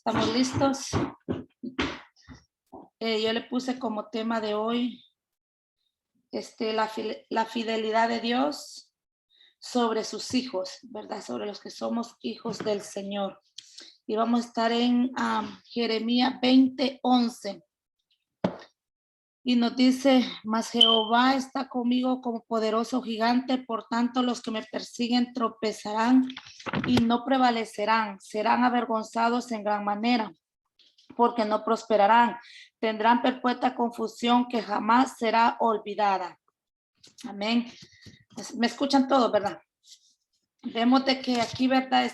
¿Estamos listos? Yo le puse como tema de hoy la fidelidad de Dios sobre sus hijos, ¿verdad? Sobre los que somos hijos del Señor. Y vamos a estar en Jeremías 20:11. Y nos dice, mas Jehová está conmigo como poderoso gigante, por tanto los que me persiguen tropezarán y no prevalecerán, serán avergonzados en gran manera, porque no prosperarán, tendrán perpetua confusión que jamás será olvidada. Amén. Me escuchan todos, ¿verdad? Vemos de que aquí, ¿verdad?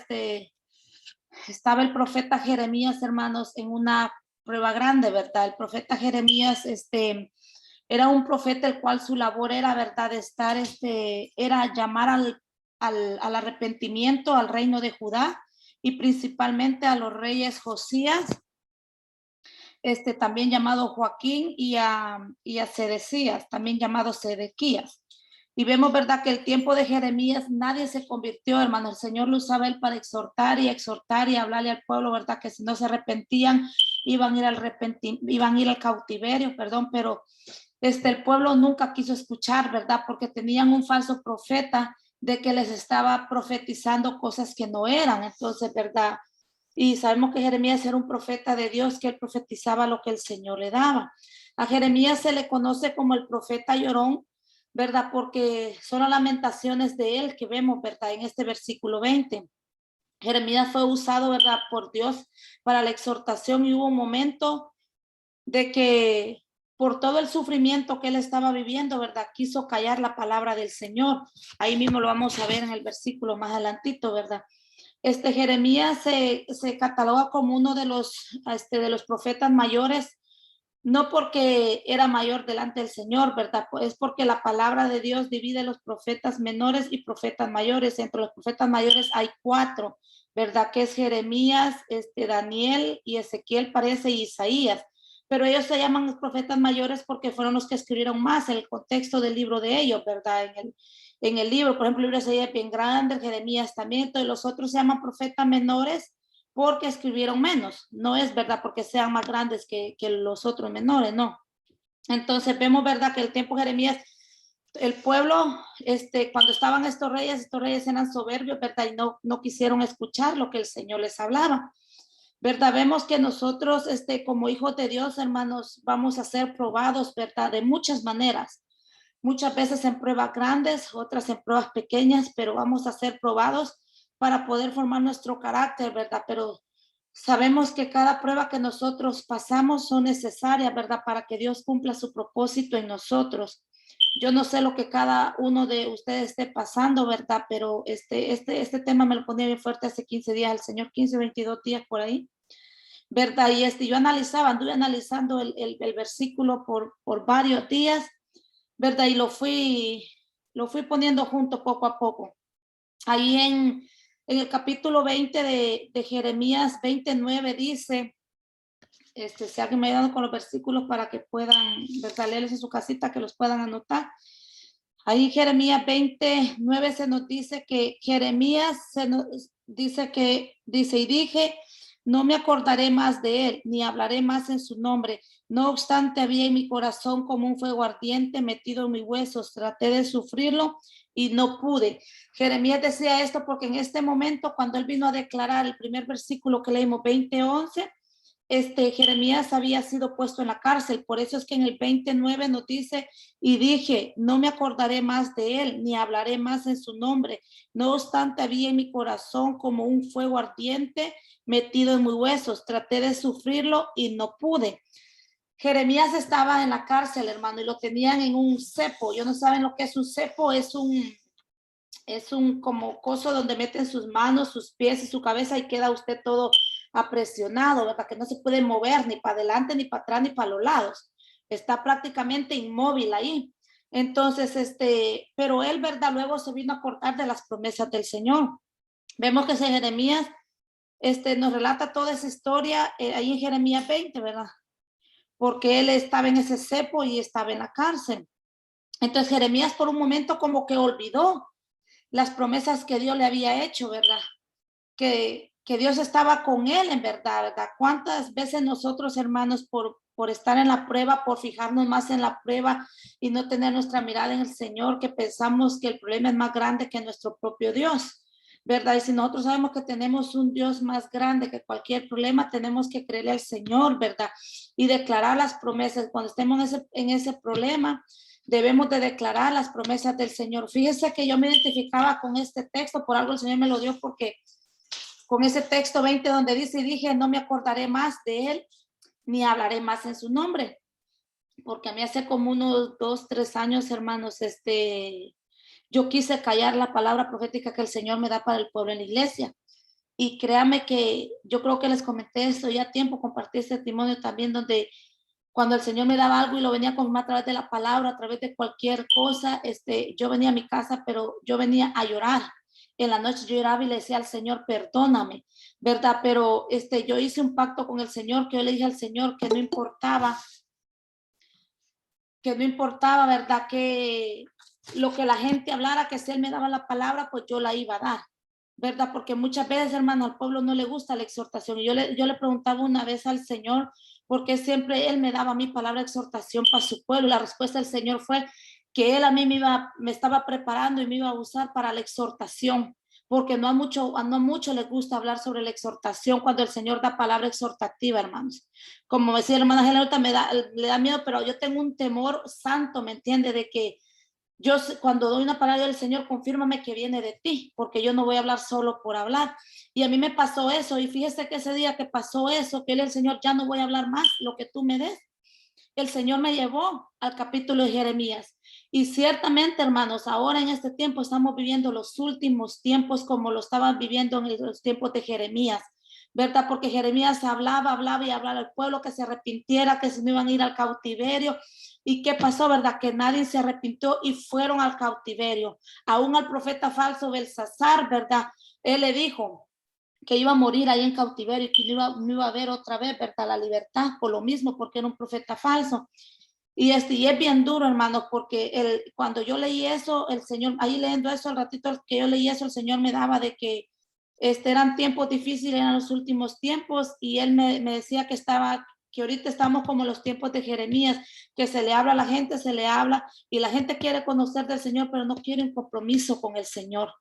Estaba el profeta Jeremías, hermanos, en una prueba grande, ¿verdad? El profeta Jeremías, era un profeta el cual su labor era, ¿verdad? Era llamar al arrepentimiento al reino de Judá y principalmente a los reyes Josías, también llamado Joaquín, y a Sedecías, también llamado Sedequías. Y vemos, ¿verdad?, que el tiempo de Jeremías nadie se convirtió, hermano. El Señor lo usaba él para exhortar y hablarle al pueblo, ¿verdad?, que si no se arrepentían, iban a ir al cautiverio, perdón, pero el pueblo nunca quiso escuchar, ¿verdad?, porque tenían un falso profeta de que les estaba profetizando cosas que no eran. Entonces, ¿verdad? Y sabemos que Jeremías era un profeta de Dios, que él profetizaba lo que el Señor le daba. A Jeremías se le conoce como el profeta llorón, ¿verdad? Porque son las lamentaciones de él que vemos, ¿verdad? En este versículo 20. Jeremías fue usado, ¿verdad?, por Dios para la exhortación, y hubo un momento de que por todo el sufrimiento que él estaba viviendo, ¿verdad?, quiso callar la palabra del Señor. Ahí mismo lo vamos a ver en el versículo más adelantito, ¿verdad? Jeremías se cataloga como uno de los profetas mayores, no porque era mayor delante del Señor, ¿verdad? Es porque la palabra de Dios divide los profetas menores y profetas mayores. Entre los profetas mayores hay 4, ¿verdad? Que es Jeremías, Daniel y Ezequiel, parece, y Isaías. Pero ellos se llaman los profetas mayores porque fueron los que escribieron más en el contexto del libro de ellos, ¿verdad? En el libro, por ejemplo, el libro de Isaías es bien grande, Jeremías también. Entonces los otros se llaman profetas menores porque escribieron menos. No es verdad porque sean más grandes que los otros menores, no. Entonces vemos, verdad, que el tiempo de Jeremías, el pueblo, cuando estaban estos reyes eran soberbios, verdad, y no quisieron escuchar lo que el Señor les hablaba, verdad. Vemos que nosotros, como hijos de Dios, hermanos, vamos a ser probados, verdad, de muchas maneras. Muchas veces en pruebas grandes, otras en pruebas pequeñas, pero vamos a ser probados para poder formar nuestro carácter, ¿verdad? Pero sabemos que cada prueba que nosotros pasamos son necesarias, ¿verdad?, para que Dios cumpla su propósito en nosotros. Yo no sé lo que cada uno de ustedes esté pasando, ¿verdad? Pero este tema me lo ponía bien fuerte hace 15 días, el Señor, 15, 22 días por ahí, ¿verdad? Y yo anduve analizando el versículo por varios días, ¿verdad? Y lo fui poniendo junto poco a poco. Ahí en el capítulo 20 de Jeremías 29 dice, si alguien me ha dado con los versículos para que puedan, ¿verdad?, leerlos en su casita, que los puedan anotar. Ahí Jeremías 29 se nos dice que Jeremías dice, y dije, no me acordaré más de él, ni hablaré más en su nombre. No obstante, había en mi corazón como un fuego ardiente metido en mis huesos. Traté de sufrirlo y no pude. Jeremías decía esto porque en este momento, cuando él vino a declarar el primer versículo que leímos, 20:11, Jeremías había sido puesto en la cárcel. Por eso es que en el 29 nos dice, y dije, no me acordaré más de él, ni hablaré más en su nombre. No obstante, había en mi corazón como un fuego ardiente metido en mis huesos. Traté de sufrirlo y no pude. Jeremías estaba en la cárcel, hermano, y lo tenían en un cepo. Yo no saben lo que es un cepo. Es un como coso donde meten sus manos, sus pies y su cabeza, y queda usted todo apresionado, ¿verdad? Que no se puede mover ni para adelante, ni para atrás, ni para los lados. Está prácticamente inmóvil ahí. Entonces, pero él, ¿verdad?, luego se vino a acordar de las promesas del Señor. Vemos que Jeremías, nos relata toda esa historia ahí en Jeremías 20, ¿verdad? Porque él estaba en ese cepo y estaba en la cárcel. Entonces Jeremías por un momento como que olvidó las promesas que Dios le había hecho, ¿verdad? Que que Dios estaba con él en verdad, ¿verdad? ¿Cuántas veces nosotros, hermanos, por estar en la prueba, por fijarnos más en la prueba y no tener nuestra mirada en el Señor, que pensamos que el problema es más grande que nuestro propio Dios, ¿verdad? Y si nosotros sabemos que tenemos un Dios más grande que cualquier problema, tenemos que creerle al Señor, ¿verdad? Y declarar las promesas. Cuando estemos en ese problema, debemos de declarar las promesas del Señor. Fíjese que yo me identificaba con este texto, por algo el Señor me lo dio, porque con ese texto 20 donde dice, y dije, no me acordaré más de él, ni hablaré más en su nombre. Porque a mí hace como unos 2, 3 años, hermanos, yo quise callar la palabra profética que el Señor me da para el pueblo en la iglesia. Y créame que yo creo que les comenté esto ya a tiempo, compartí este testimonio también, donde cuando el Señor me daba algo y lo venía a confirmar a través de la palabra, a través de cualquier cosa, yo venía a mi casa, pero yo venía a llorar. En la noche yo lloraba y le decía al Señor, perdóname, ¿verdad? Pero yo hice un pacto con el Señor, que yo le dije al Señor que no importaba, ¿verdad? Que lo que la gente hablara, que si Él me daba la palabra, pues yo la iba a dar, ¿verdad? Porque muchas veces, hermano, al pueblo no le gusta la exhortación. Y yo le preguntaba una vez al Señor, porque siempre Él me daba mi palabra de exhortación para su pueblo. Y la respuesta del Señor fue que Él a mí me estaba preparando y me iba a usar para la exhortación, porque no a mucho les gusta hablar sobre la exhortación cuando el Señor da palabra exhortativa, hermanos. Como decía la hermana Helena, le da miedo, pero yo tengo un temor santo, ¿me entiende? De que yo cuando doy una palabra del Señor, confírmame que viene de ti, porque yo no voy a hablar solo por hablar. Y a mí me pasó eso, y fíjese que ese día que pasó eso, que él, el Señor, ya no voy a hablar más, lo que tú me des, el Señor me llevó al capítulo de Jeremías. Y ciertamente, hermanos, ahora en este tiempo estamos viviendo los últimos tiempos como lo estaban viviendo en los tiempos de Jeremías, ¿verdad? Porque Jeremías hablaba y hablaba al pueblo que se arrepintiera, que se no iban a ir al cautiverio. ¿Y qué pasó, verdad? Que nadie se arrepintió y fueron al cautiverio. Aún al profeta falso Belsasar, ¿verdad? Él le dijo que iba a morir ahí en cautiverio y que no iba a ver otra vez, ¿verdad? La libertad, por lo mismo, porque era un profeta falso. Y es bien duro, hermano, porque cuando yo leí eso, el Señor, ahí leyendo eso, al ratito que yo leí eso, el Señor me daba de que eran tiempos difíciles, eran los últimos tiempos, y Él me decía que ahorita estamos como los tiempos de Jeremías, que se le habla a la gente, se le habla, y la gente quiere conocer del Señor, pero no quiere un compromiso con el Señor,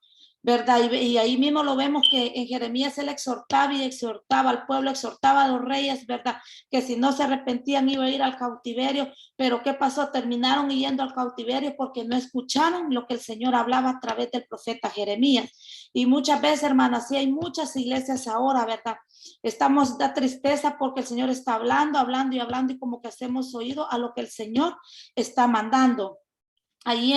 ¿verdad? Y ahí mismo lo vemos que en Jeremías él exhortaba y exhortaba al pueblo, exhortaba a los reyes, ¿verdad? Que si no se arrepentían iba a ir al cautiverio, pero ¿qué pasó? Terminaron yendo al cautiverio porque no escucharon lo que el Señor hablaba a través del profeta Jeremías. Y muchas veces, hermanas, sí hay muchas iglesias ahora, ¿verdad? Da tristeza porque el Señor está hablando y como que hacemos oído a lo que el Señor está mandando. Ahí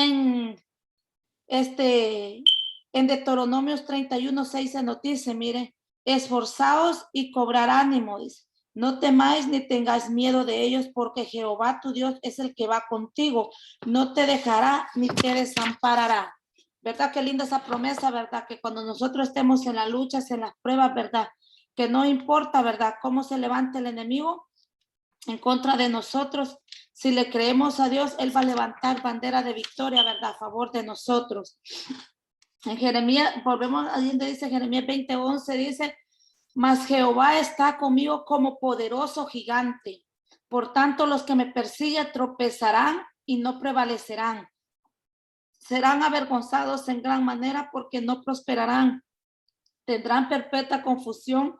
en Deuteronomios 31:6 se nos dice, mire, esforzaos y cobrar ánimo, dice. No temáis ni tengáis miedo de ellos, porque Jehová tu Dios es el que va contigo. No te dejará ni te desamparará. ¿Verdad? Qué linda esa promesa, ¿verdad? Que cuando nosotros estemos en las luchas, en las pruebas, ¿verdad? Que no importa, ¿verdad? Cómo se levante el enemigo en contra de nosotros. Si le creemos a Dios, Él va a levantar bandera de victoria, ¿verdad? A favor de nosotros. En Jeremías, volvemos a donde dice Jeremías 20:11, dice, mas Jehová está conmigo como poderoso gigante. Por tanto, los que me persiguen tropezarán y no prevalecerán. Serán avergonzados en gran manera porque no prosperarán. Tendrán perpetua confusión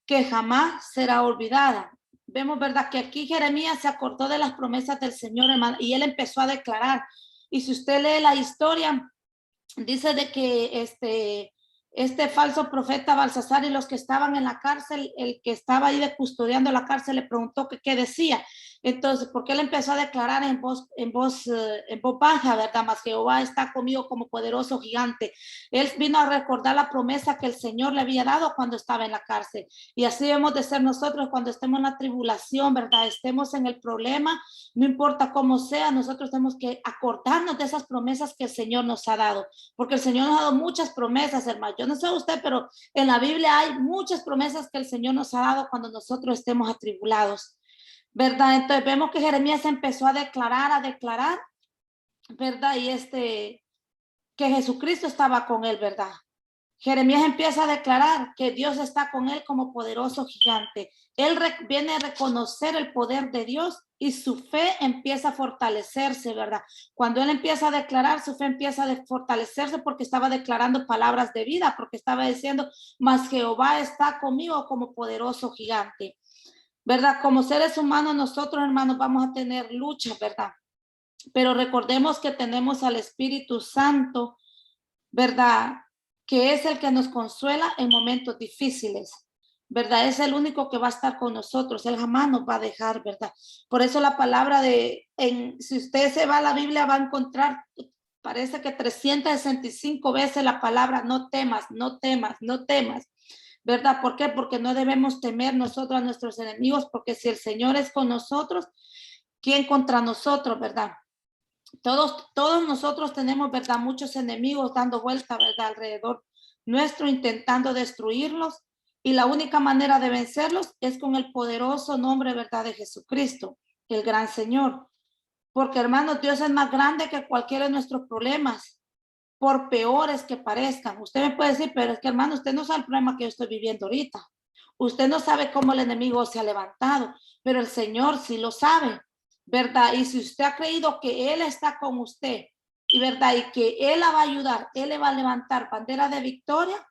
que jamás será olvidada. Vemos, ¿verdad? Que aquí Jeremías se acordó de las promesas del Señor, hermano, y él empezó a declarar. Y si usted lee la historia, dice de que este falso profeta Balsasar y los que estaban en la cárcel, el que estaba ahí custodiando la cárcel, le preguntó que qué decía. Entonces, porque él empezó a declarar en voz baja, ¿verdad? Mas Jehová está conmigo como poderoso gigante. Él vino a recordar la promesa que el Señor le había dado cuando estaba en la cárcel. Y así debemos de ser nosotros cuando estemos en la tribulación, ¿verdad? Estemos en el problema, no importa cómo sea, nosotros tenemos que acordarnos de esas promesas que el Señor nos ha dado, porque el Señor nos ha dado muchas promesas, hermano. Yo no sé usted, pero en la Biblia hay muchas promesas que el Señor nos ha dado cuando nosotros estemos atribulados, ¿verdad? Entonces vemos que Jeremías empezó a declarar, ¿verdad? Y que Jesucristo estaba con él, ¿verdad? Jeremías empieza a declarar que Dios está con él como poderoso gigante. Él viene a reconocer el poder de Dios y su fe empieza a fortalecerse, ¿verdad? Cuando él empieza a declarar, su fe empieza a fortalecerse porque estaba declarando palabras de vida, porque estaba diciendo, mas Jehová está conmigo como poderoso gigante, ¿verdad? Como seres humanos, nosotros, hermanos, vamos a tener luchas, ¿verdad? Pero recordemos que tenemos al Espíritu Santo, ¿verdad? Que es el que nos consuela en momentos difíciles, ¿verdad? Es el único que va a estar con nosotros, él jamás nos va a dejar, ¿verdad? Por eso la palabra si usted se va a la Biblia va a encontrar, parece que 365 veces la palabra no temas, no temas, no temas, ¿verdad? ¿Por qué? Porque no debemos temer nosotros a nuestros enemigos, porque si el Señor es con nosotros, ¿quién contra nosotros, verdad? Todos nosotros tenemos, ¿verdad? Muchos enemigos dando vuelta, ¿verdad? Alrededor nuestro, intentando destruirlos. Y la única manera de vencerlos es con el poderoso nombre, ¿verdad? De Jesucristo, el gran Señor. Porque, hermanos, Dios es más grande que cualquiera de nuestros problemas, por peores que parezcan. Usted me puede decir, pero es que, hermano, usted no sabe el problema que yo estoy viviendo ahorita. Usted no sabe cómo el enemigo se ha levantado, pero el Señor sí lo sabe, ¿verdad? Y si usted ha creído que Él está con usted, y verdad, y que Él la va a ayudar, Él le va a levantar bandera de victoria,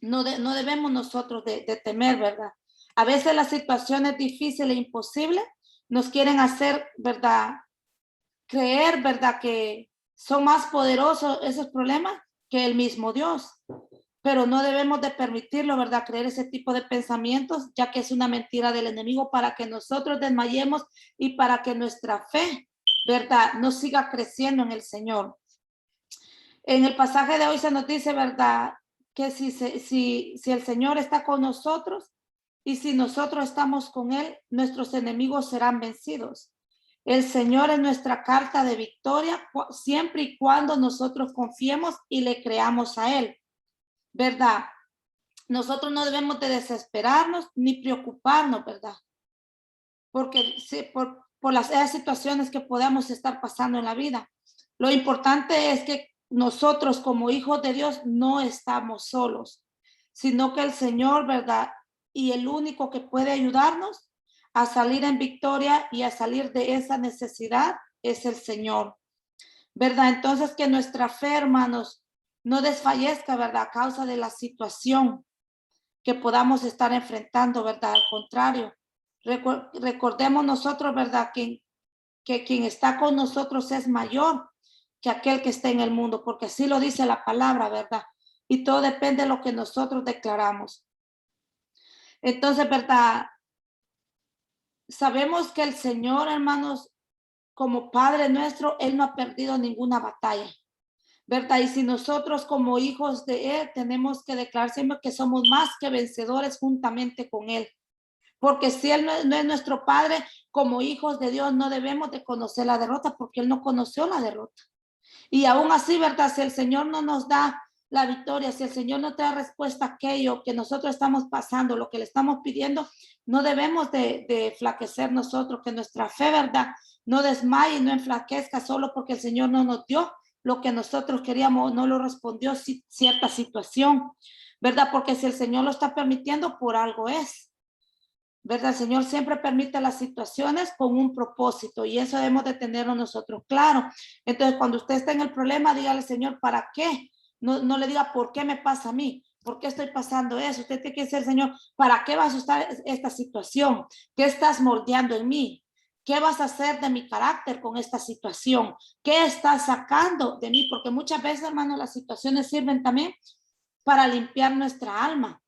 no debemos nosotros de temer, ¿verdad? A veces las situaciones difíciles e imposibles nos quieren hacer, ¿verdad? Creer, ¿verdad? Que son más poderosos esos problemas que el mismo Dios. Pero no debemos de permitirlo, ¿verdad? Creer ese tipo de pensamientos, ya que es una mentira del enemigo para que nosotros desmayemos y para que nuestra fe, ¿verdad? No siga creciendo en el Señor. En el pasaje de hoy se nos dice, ¿verdad? Que si el Señor está con nosotros y si nosotros estamos con Él, nuestros enemigos serán vencidos. El Señor es nuestra carta de victoria siempre y cuando nosotros confiemos y le creamos a Él, ¿verdad? Nosotros no debemos de desesperarnos ni preocuparnos, ¿verdad? Porque por esas situaciones que podamos estar pasando en la vida. Lo importante es que nosotros como hijos de Dios no estamos solos, sino que el Señor, ¿verdad? Y el único que puede ayudarnos a salir en victoria y a salir de esa necesidad es el Señor, ¿verdad? Entonces que nuestra fe, hermanos, no desfallezca, ¿verdad? A causa de la situación que podamos estar enfrentando, ¿verdad? Al contrario, recordemos nosotros, ¿verdad? Que quien está con nosotros es mayor que aquel que está en el mundo, porque así lo dice la palabra, ¿verdad? Y todo depende de lo que nosotros declaramos. Entonces, ¿verdad? Sabemos que el Señor, hermanos, como Padre nuestro, Él no ha perdido ninguna batalla, ¿verdad? Y si nosotros como hijos de Él tenemos que declarar siempre que somos más que vencedores juntamente con Él. Porque si Él no es nuestro Padre, como hijos de Dios no debemos de conocer la derrota, porque Él no conoció la derrota. Y aún así, ¿verdad? Si el Señor no nos da la victoria, si el Señor no trae respuesta a aquello que nosotros estamos pasando, lo que le estamos pidiendo, no debemos de flaquecer nosotros, que nuestra fe, ¿verdad? No desmaye, no enflaquezca solo porque el Señor no nos dio lo que nosotros queríamos, no lo respondió cierta situación, ¿verdad? Porque si el Señor lo está permitiendo, por algo es. ¿Verdad? El Señor siempre permite las situaciones con un propósito y eso debemos de tenerlo nosotros claro. Entonces, cuando usted esté en el problema, dígale, Señor, ¿para qué? No le diga, ¿por qué me pasa a mí? ¿Por qué estoy pasando eso? Usted tiene que decir, Señor, ¿para qué vas a usar esta situación? ¿Qué estás moldeando en mí? ¿Qué vas a hacer de mi carácter con esta situación? ¿Qué estás sacando de mí? Porque muchas veces, hermano, las situaciones sirven también para limpiar nuestra alma,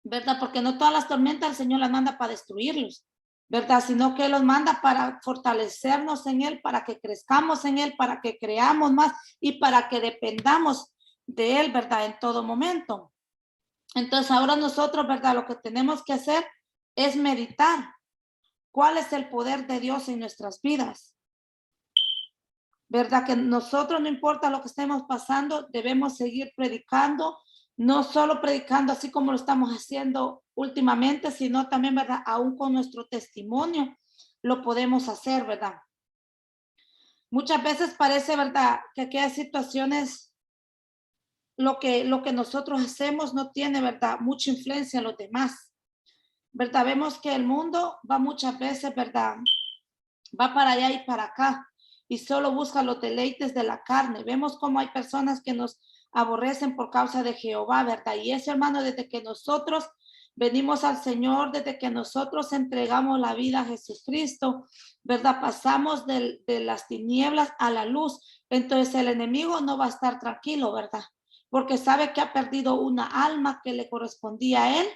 ¿verdad? Porque no todas las tormentas el Señor las manda para destruirlos, ¿verdad? Sino que los manda para fortalecernos en Él, para que crezcamos en Él, para que creamos más y para que dependamos de Él, ¿verdad? En todo momento. Entonces ahora nosotros, ¿verdad? Lo que tenemos que hacer es meditar. ¿Cuál es el poder de Dios en nuestras vidas? ¿Verdad? Que nosotros, no importa lo que estemos pasando, debemos seguir predicando, no solo predicando así como lo estamos haciendo últimamente, sino también, ¿verdad? Aún con nuestro testimonio lo podemos hacer, ¿verdad? Muchas veces parece, ¿verdad? Que aquellas situaciones lo que nosotros hacemos no tiene, ¿verdad?, mucha influencia en los demás, ¿verdad? Vemos que el mundo va muchas veces, ¿verdad?, va para allá y para acá y solo busca los deleites de la carne. Vemos cómo hay personas que nos aborrecen por causa de Jehová, ¿verdad? Y eso, hermano, desde que nosotros venimos al Señor, desde que nosotros entregamos la vida a Jesucristo, ¿verdad? Pasamos de las tinieblas a la luz. Entonces el enemigo no va a estar tranquilo, ¿verdad? Porque sabe que ha perdido una alma que le correspondía a él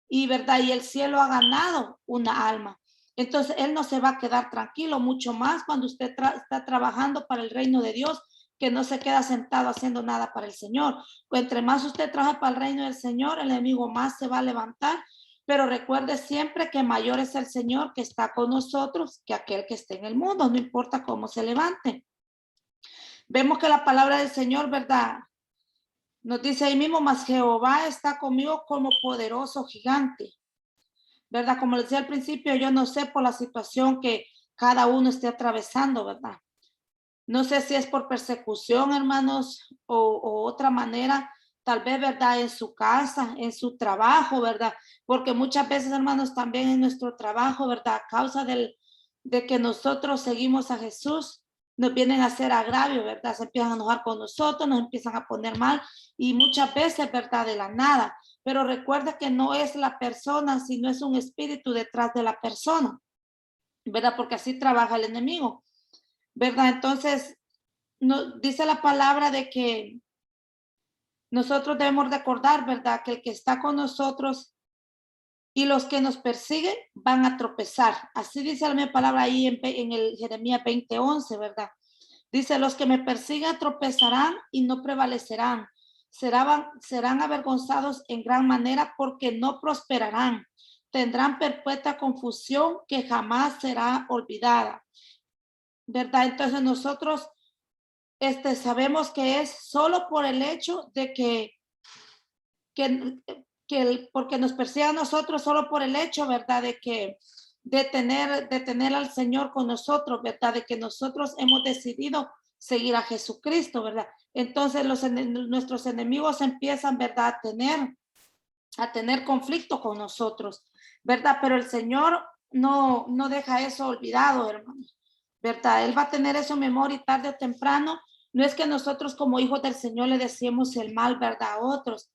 y, ¿verdad? Y el cielo ha ganado una alma. Entonces, él no se va a quedar tranquilo, mucho más cuando usted está trabajando para el reino de Dios, que no se queda sentado haciendo nada para el Señor. Pues entre más usted trabaja para el reino del Señor, el enemigo más se va a levantar. Pero recuerde siempre que mayor es el Señor que está con nosotros que aquel que esté en el mundo, no importa cómo se levante. Vemos que la palabra del Señor, ¿verdad?, nos dice ahí mismo, mas Jehová está conmigo como poderoso gigante. ¿Verdad? Como les decía al principio, yo no sé por la situación que cada uno esté atravesando, ¿verdad? No sé si es por persecución, hermanos, o otra manera, tal vez, ¿verdad? En su casa, en su trabajo, ¿verdad? Porque muchas veces, hermanos, también en nuestro trabajo, ¿verdad? A causa de que nosotros seguimos a Jesús, nos vienen a hacer agravio, ¿verdad? Se empiezan a enojar con nosotros, nos empiezan a poner mal y muchas veces, ¿verdad? De la nada. Pero recuerda que no es la persona, sino es un espíritu detrás de la persona, ¿verdad? Porque así trabaja el enemigo, ¿verdad? Entonces, dice la palabra de que nosotros debemos recordar, ¿verdad? Que el que está con nosotros y los que nos persiguen van a tropezar. Así dice la misma palabra ahí en el Jeremías 20:11, ¿verdad? Dice, los que me persigan tropezarán y no prevalecerán. Serán avergonzados en gran manera porque no prosperarán. Tendrán perpetua confusión que jamás será olvidada. ¿Verdad? Entonces nosotros sabemos que es solo por el hecho de porque nos persigue a nosotros, solo por el hecho, ¿verdad? De tener al Señor con nosotros, ¿verdad? De que nosotros hemos decidido seguir a Jesucristo, ¿verdad? Entonces nuestros enemigos empiezan, ¿verdad? A tener conflicto con nosotros, ¿verdad? Pero el Señor no deja eso olvidado, hermano, ¿verdad? Él va a tener eso en memoria y tarde o temprano. No es que nosotros como hijos del Señor le decimos el mal, ¿verdad? A otros,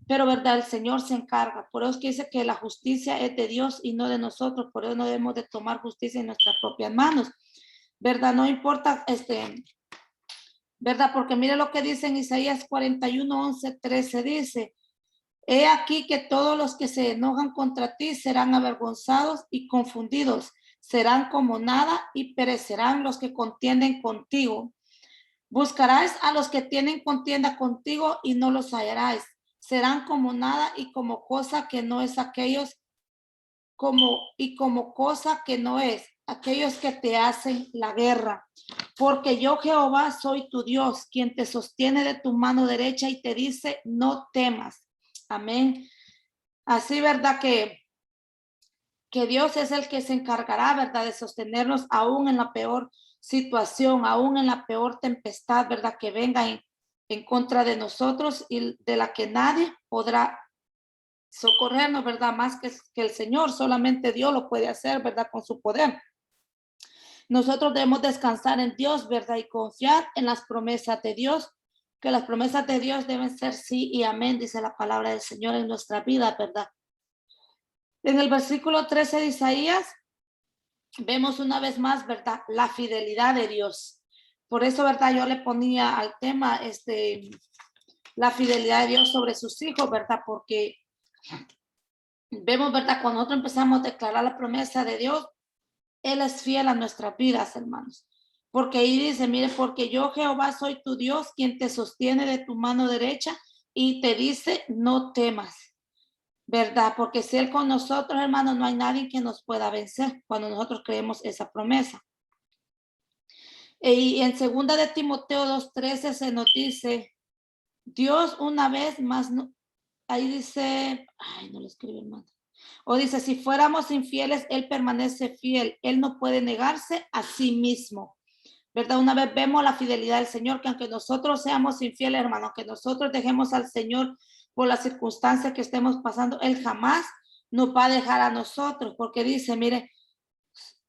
pero, ¿verdad? El Señor se encarga. Por eso es que dice que la justicia es de Dios y no de nosotros. Por eso no debemos de tomar justicia en nuestras propias manos, ¿verdad? No importa, ¿verdad? Porque mire lo que dice en Isaías 41:11-13, dice, he aquí que todos los que se enojan contra ti serán avergonzados y confundidos, serán como nada y perecerán los que contienden contigo. Buscarás a los que tienen contienda contigo y no los hallarás. Serán como nada y como cosa que no es aquellos, como cosa que no es aquellos que te hacen la guerra. Porque yo, Jehová, soy tu Dios, quien te sostiene de tu mano derecha y te dice, no temas. Amén. Así, ¿verdad? Que Dios es el que se encargará, ¿verdad? De sostenernos aún en la peor situación, aún en la peor tempestad, ¿verdad? Que venga en contra de nosotros y de la que nadie podrá socorrernos, ¿verdad? Más que el Señor, solamente Dios lo puede hacer, ¿verdad? Con su poder. Nosotros debemos descansar en Dios, ¿verdad? Y confiar en las promesas de Dios, que las promesas de Dios deben ser sí y amén, dice la palabra del Señor en nuestra vida, ¿verdad? En el versículo 13 de Isaías, vemos una vez más, ¿verdad? La fidelidad de Dios. Por eso, ¿verdad? Yo le ponía al tema, la fidelidad de Dios sobre sus hijos, ¿verdad? Porque vemos, ¿verdad? Cuando nosotros empezamos a declarar la promesa de Dios, Él es fiel a nuestras vidas, hermanos. Porque ahí dice, mire, porque yo, Jehová, soy tu Dios, quien te sostiene de tu mano derecha y te dice, no temas. ¿Verdad? Porque si Él con nosotros, hermanos, no hay nadie que nos pueda vencer cuando nosotros creemos esa promesa. Y en 2 de Timoteo 2:13 se nos dice, Dios una vez más, ahí dice, ay, no lo escribe, hermano. O dice, si fuéramos infieles, Él permanece fiel. Él no puede negarse a sí mismo. ¿verdad? Una vez vemos la fidelidad del Señor, que aunque nosotros seamos infieles, hermano, aunque nosotros dejemos al Señor por las circunstancias que estemos pasando, Él jamás nos va a dejar a nosotros, porque dice, mire,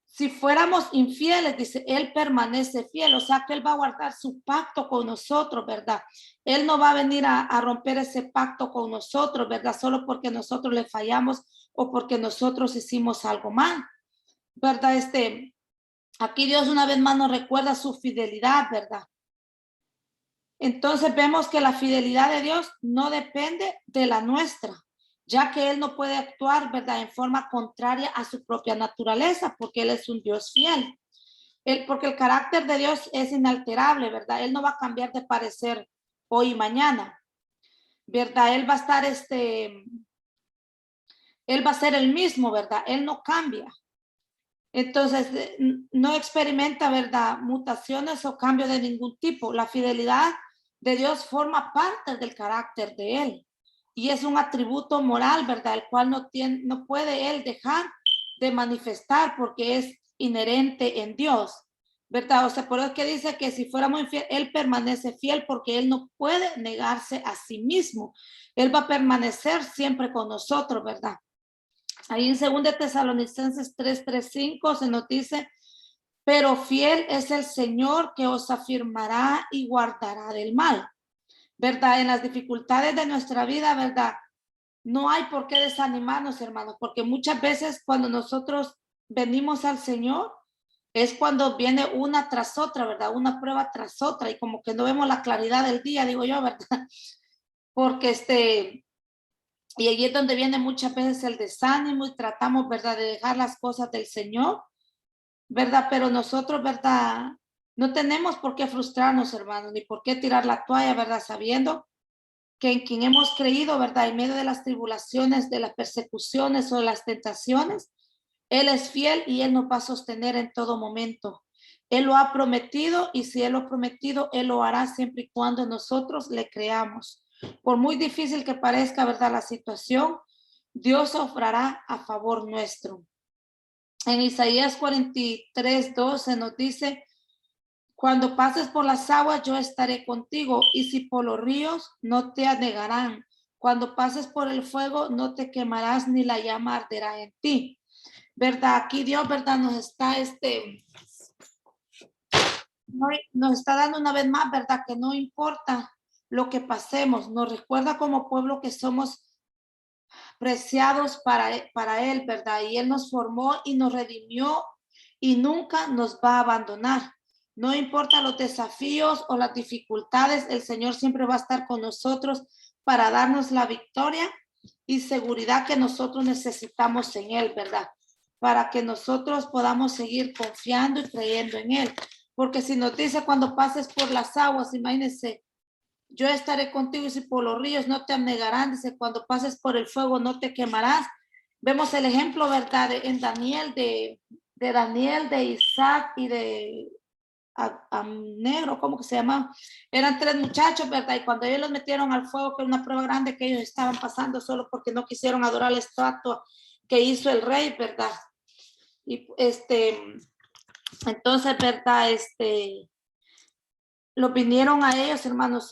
si fuéramos infieles, dice, Él permanece fiel, o sea que Él va a guardar su pacto con nosotros, ¿verdad? Él no va a venir a romper ese pacto con nosotros, ¿verdad? Solo porque nosotros le fallamos o porque nosotros hicimos algo mal, ¿verdad? Aquí Dios una vez más nos recuerda su fidelidad, ¿verdad? Entonces vemos que la fidelidad de Dios no depende de la nuestra, ya que Él no puede actuar, ¿verdad?, en forma contraria a su propia naturaleza, porque Él es un Dios fiel. Porque el carácter de Dios es inalterable, ¿verdad? Él no va a cambiar de parecer hoy y mañana, ¿verdad? Él va a estar, Él va a ser el mismo, ¿verdad? Él no cambia. Entonces, no experimenta, ¿verdad?, mutaciones o cambios de ningún tipo. La fidelidad de Dios forma parte del carácter de Él y es un atributo moral, ¿verdad?, el cual no puede Él dejar de manifestar porque es inherente en Dios, ¿verdad? O sea, por eso es que dice que si fuéramos infieles, Él permanece fiel porque Él no puede negarse a sí mismo. Él va a permanecer siempre con nosotros, ¿verdad? Ahí en 2 Tesalonicenses 3:5 se nos dice, pero fiel es el Señor que os afirmará y guardará del mal, ¿verdad? En las dificultades de nuestra vida, ¿verdad? No hay por qué desanimarnos, hermanos, porque muchas veces cuando nosotros venimos al Señor, es cuando viene una tras otra, ¿verdad? Una prueba tras otra y como que no vemos la claridad del día, digo yo, ¿verdad? Porque y allí es donde viene muchas veces el desánimo y tratamos, ¿verdad?, de dejar las cosas del Señor, ¿verdad? Pero nosotros, ¿verdad?, no tenemos por qué frustrarnos, hermanos, ni por qué tirar la toalla, ¿verdad? Sabiendo que en quien hemos creído, ¿verdad?, en medio de las tribulaciones, de las persecuciones o de las tentaciones, Él es fiel y Él nos va a sostener en todo momento. Él lo ha prometido y si Él lo ha prometido, Él lo hará siempre y cuando nosotros le creamos. Por muy difícil que parezca, ¿verdad?, la situación, Dios obrará a favor nuestro. En Isaías 43:12 nos dice, cuando pases por las aguas, yo estaré contigo, y si por los ríos, no te anegarán. Cuando pases por el fuego, no te quemarás, ni la llama arderá en ti. ¿Verdad? Aquí Dios, ¿verdad?, nos está, nos está dando una vez más, ¿verdad?, que no importa lo que pasemos, nos recuerda como pueblo que somos preciados para Él, ¿verdad? Y Él nos formó y nos redimió y nunca nos va a abandonar. No importa los desafíos o las dificultades, el Señor siempre va a estar con nosotros para darnos la victoria y seguridad que nosotros necesitamos en Él, ¿verdad? Para que nosotros podamos seguir confiando y creyendo en Él. Porque si nos dice cuando pases por las aguas, imagínense, yo estaré contigo y si por los ríos no te anegarán, dice, cuando pases por el fuego no te quemarás. Vemos el ejemplo, ¿verdad? En Daniel, de Daniel, de Isaac y de Negro, ¿cómo que se llama? Eran 3 muchachos, ¿verdad? Y cuando ellos los metieron al fuego, que era una prueba grande que ellos estaban pasando solo porque no quisieron adorar la estatua que hizo el rey, ¿verdad? Y entonces, ¿verdad? Los vinieron a ellos, hermanos,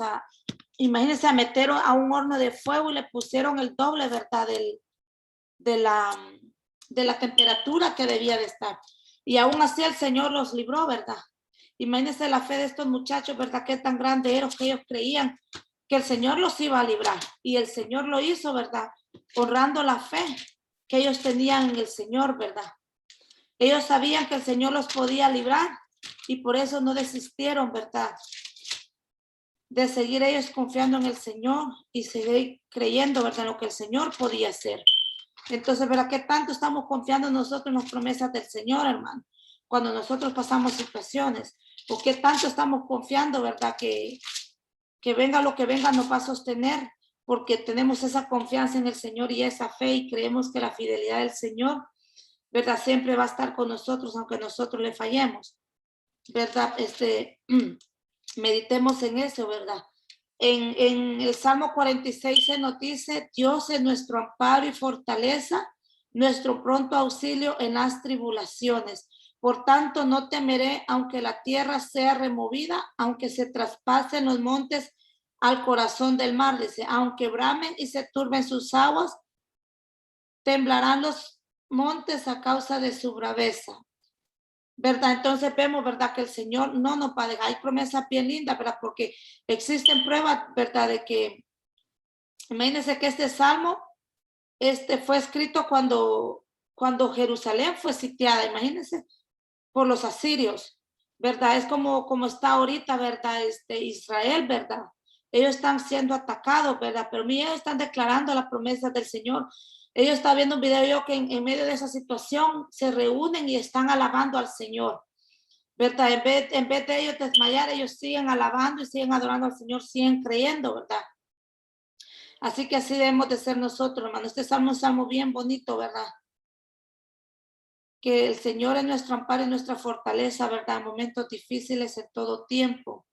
imagínense, a meter a un horno de fuego y le pusieron el doble, ¿verdad? De la temperatura que debía de estar. Y aún así el Señor los libró, ¿verdad? Imagínense la fe de estos muchachos, ¿verdad? Qué tan grande era que ellos creían que el Señor los iba a librar. Y el Señor lo hizo, ¿verdad? Honrando la fe que ellos tenían en el Señor, ¿verdad? Ellos sabían que el Señor los podía librar y por eso no desistieron, ¿verdad?, de seguir ellos confiando en el Señor y seguir creyendo, ¿verdad?, en lo que el Señor podía hacer. Entonces, ¿verdad?, ¿qué tanto estamos confiando nosotros en las promesas del Señor, hermano? Cuando nosotros pasamos situaciones, o qué tanto estamos confiando, ¿verdad?, que venga lo que venga nos va a sostener, porque tenemos esa confianza en el Señor y esa fe y creemos que la fidelidad del Señor, ¿verdad?, siempre va a estar con nosotros, aunque nosotros le fallemos, ¿verdad? Meditemos en eso, ¿verdad? En el Salmo 46 se nos dice, Dios es nuestro amparo y fortaleza, nuestro pronto auxilio en las tribulaciones. Por tanto, no temeré, aunque la tierra sea removida, aunque se traspasen los montes al corazón del mar, dice, aunque bramen y se turben sus aguas, temblarán los montes a causa de su braveza. ¿Verdad? Entonces vemos, ¿verdad? Que el Señor no nos va a dejar. Hay promesas bien lindas, ¿verdad? Porque existen pruebas, ¿verdad? De que, imagínense que este salmo, fue escrito cuando Jerusalén fue sitiada, imagínense, por los asirios, ¿verdad? Es como está ahorita, ¿verdad? Israel, ¿verdad? Ellos están siendo atacados, ¿verdad? Pero ellos están declarando las promesas del Señor. Ellos están viendo un video yo que en medio de esa situación se reúnen y están alabando al Señor, ¿verdad? En vez de ellos desmayar, ellos siguen alabando y siguen adorando al Señor, siguen creyendo, ¿verdad? Así que así debemos de ser nosotros, hermano. Este salmo es un salmo bien bonito, ¿verdad? Que el Señor es nuestro amparo y nuestra fortaleza, ¿verdad? En momentos difíciles en todo tiempo.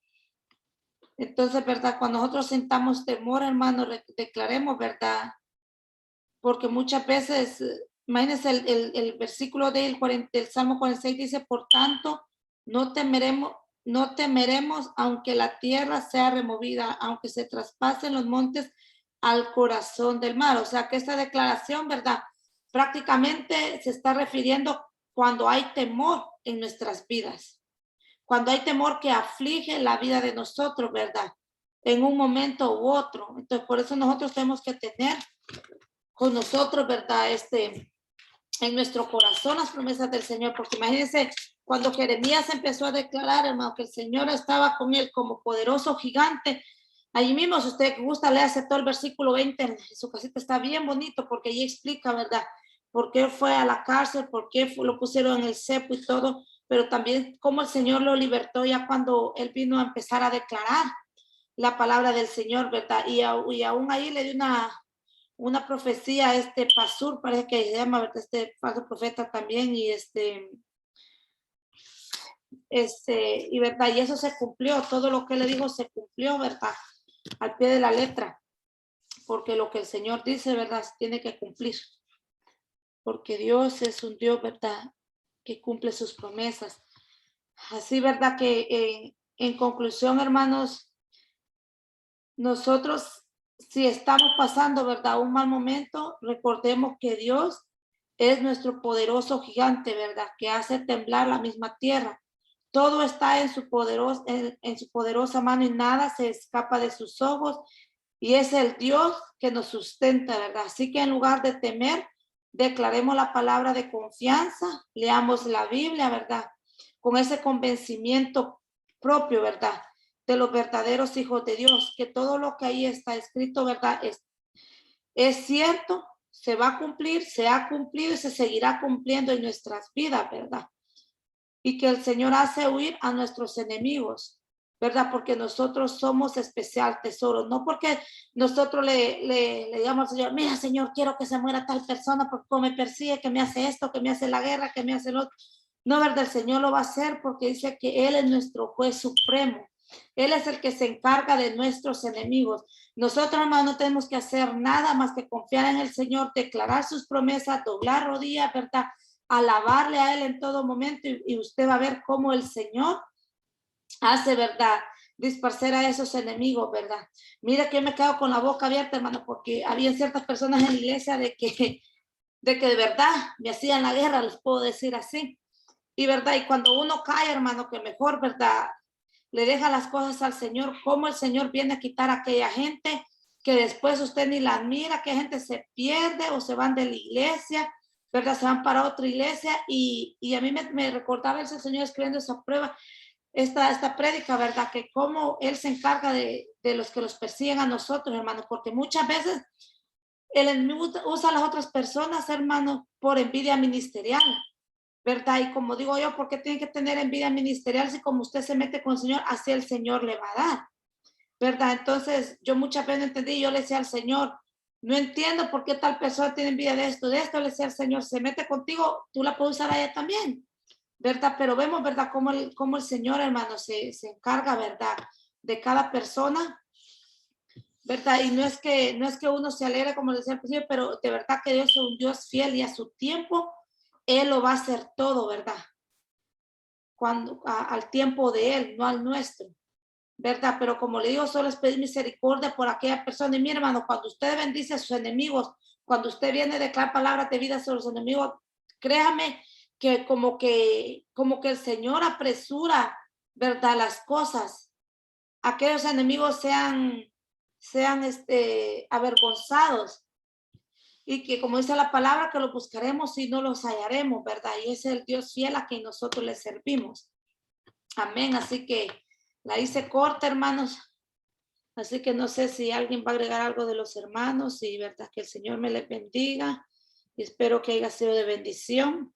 Entonces, ¿verdad? Cuando nosotros sintamos temor, hermano, declaremos, ¿verdad? Porque muchas veces, imagínense el versículo del Salmo 46 dice, por tanto, no temeremos, aunque la tierra sea removida, aunque se traspasen los montes al corazón del mar. O sea que esta declaración, ¿verdad? Prácticamente se está refiriendo cuando hay temor en nuestras vidas, cuando hay temor que aflige la vida de nosotros, ¿verdad? En un momento u otro. Entonces, por eso nosotros tenemos que tener con nosotros, ¿verdad? En nuestro corazón las promesas del Señor, porque imagínense cuando Jeremías empezó a declarar, hermano, que el Señor estaba con él como poderoso gigante. Allí mismo, si usted gusta, léase todo el versículo 20 en su casita, está bien bonito porque allí explica, ¿verdad? Por qué fue a la cárcel, por qué lo pusieron en el cepo y todo, pero también cómo el Señor lo libertó ya cuando él vino a empezar a declarar la palabra del Señor, ¿verdad? Y aún ahí le dio una profecía, Pasur, parece que se llama, ¿verdad? Falso profeta también, y y verdad, y eso se cumplió, todo lo que le dijo se cumplió, ¿verdad? Al pie de la letra, porque lo que el Señor dice, ¿verdad? Tiene que cumplir, porque Dios es un Dios, ¿verdad? Que cumple sus promesas. Así, ¿verdad? Que en conclusión, hermanos, nosotros, si estamos pasando, ¿verdad? Un mal momento, recordemos que Dios es nuestro poderoso gigante, ¿verdad? Que hace temblar la misma tierra. Todo está en su poderosa mano y nada se escapa de sus ojos. Y es el Dios que nos sustenta, ¿verdad? Así que en lugar de temer, declaremos la palabra de confianza, leamos la Biblia, ¿verdad? Con ese convencimiento propio, ¿verdad? De los verdaderos hijos de Dios, que todo lo que ahí está escrito, ¿verdad? Es cierto, se va a cumplir, se ha cumplido y se seguirá cumpliendo en nuestras vidas, ¿verdad? Y que el Señor hace huir a nuestros enemigos, ¿verdad? Porque nosotros somos especial tesoro, no porque nosotros le digamos al Señor, mira, Señor, quiero que se muera tal persona porque me persigue, que me hace esto, que me hace la guerra, que me hace lo otro. No, ¿verdad? El Señor lo va a hacer porque dice que Él es nuestro juez supremo. Él es el que se encarga de nuestros enemigos. Nosotros, hermano, no tenemos que hacer nada más que confiar en el Señor, declarar sus promesas, doblar rodillas, ¿verdad? Alabarle a Él en todo momento y usted va a ver cómo el Señor hace, ¿verdad? Dispersar a esos enemigos, ¿verdad? Mira que me quedo con la boca abierta, hermano, porque había ciertas personas en la iglesia de que de verdad me hacían la guerra, les puedo decir así. Y verdad, y cuando uno cae, hermano, que mejor, ¿verdad? Le deja las cosas al Señor, cómo el Señor viene a quitar a aquella gente que después usted ni la admira, que gente se pierde o se van de la iglesia, ¿verdad? Se van para otra iglesia y a mí me recordaba ese Señor escribiendo esa prueba, esta prédica, ¿verdad? Que cómo Él se encarga de los que los persiguen a nosotros, hermano, porque muchas veces el enemigo usa a las otras personas, hermano, por envidia ministerial, ¿verdad? Y como digo yo, ¿por qué tiene que tener envidia ministerial si como usted se mete con el Señor, así el Señor le va a dar, ¿verdad? Entonces, yo muchas veces entendí, yo le decía al Señor, no entiendo por qué tal persona tiene envidia de esto, le decía al Señor, se mete contigo, tú la puedes usar a ella también, ¿verdad? Pero vemos, ¿verdad? Cómo el Señor, hermano, se encarga, ¿verdad? De cada persona, ¿verdad? Y no es que uno se alegre, como decía al principio, pero de verdad que Dios es un Dios fiel y a su tiempo, Él lo va a hacer todo, ¿verdad? al tiempo de Él, no al nuestro, ¿verdad? Pero como le digo, solo es pedir misericordia por aquella persona. Y mi hermano, cuando usted bendice a sus enemigos, cuando usted viene a declarar palabras de vida sobre los enemigos, créame que como que el Señor apresura, ¿verdad? Las cosas. Aquellos enemigos sean avergonzados. Y que como dice la palabra, que los buscaremos y no los hallaremos, ¿verdad? Y ese es el Dios fiel a quien nosotros le servimos. Amén. Así que la hice corta, hermanos. Así que no sé si alguien va a agregar algo de los hermanos y verdad que el Señor me les bendiga. Y espero que haya sido de bendición.